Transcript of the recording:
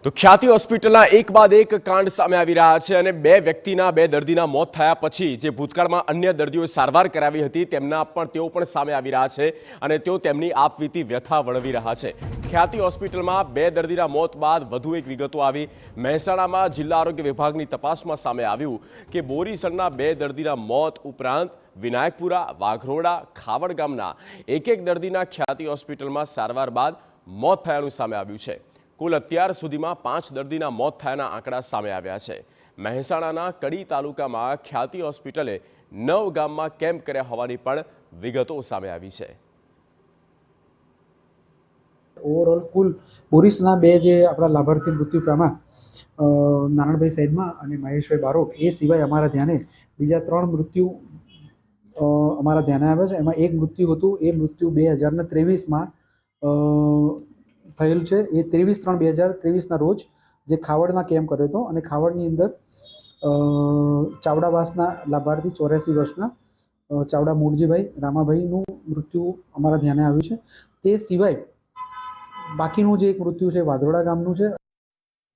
તો ખ્યાતિ હોસ્પિટલના એક બાદ એક કાંડ સામે આવી રહ્યા છે અને બે દર્દીના મોત થયા પછી જે ભૂતકાળમાં અન્ય દર્દીઓએ સારવાર કરાવી હતી તેઓ પણ સામે આવી રહ્યા છે અને તેઓ તેમની આપવીતી વ્યથા વણવી રહ્યા છે। ખ્યાતિ હોસ્પિટલમાં બે દર્દીના મોત બાદ વધુ એક વિગતો આવી। મહેસાણામાં જિલ્લા આરોગ્ય વિભાગની તપાસમાં સામે આવ્યું કે બોરીસરના બે દર્દીના મોત ઉપરાંત વિનાયકપુરા, વાઘરોડા, ખાવડ ગામના એક દર્દીના ખ્યાતિ હોસ્પિટલમાં સારવાર બાદ મોત થયાનું સામે આવ્યું છે। कुल અત્યાર સુધીમાં 5 દર્દીના મોત થયાના આંકડા સામે આવ્યા છે। મહેસાણાના કડી તાલુકામાં ખ્યાતિ હોસ્પિટલે 9 ગામમાં કેમ્પ કર્યા હોવાની પણ વિગતો સામે આવી છે। ओवरऑल कुल बोरीसना बे जे आपણા लाभार्थी मृत्यु पाम्या नारायणभाई साइडમાં અને મહેશભાઈ બારોટ એ સિવાય અમારા ધ્યાને બીજા 3 મૃત્યુ અમારા ધ્યાને આવ્યા છે। એમાં એક મૃત્યુ હતું એ મૃત્યુ 2023માં થયેલ છે। એ 23/3/2023ના રોજ જે ખાવડમાં કેમ્પ કર્યો હતો અને ખાવડની અંદર ચાવડાવાસના લાભાર્થી 84 વર્ષના ચાવડા મૂળજીભાઈ રામાભાઈનું મૃત્યુ અમારા ધ્યાને આવ્યું છે। તે સિવાય બાકીનું જે એક મૃત્યુ છે વાદરોડા ગામનું છે।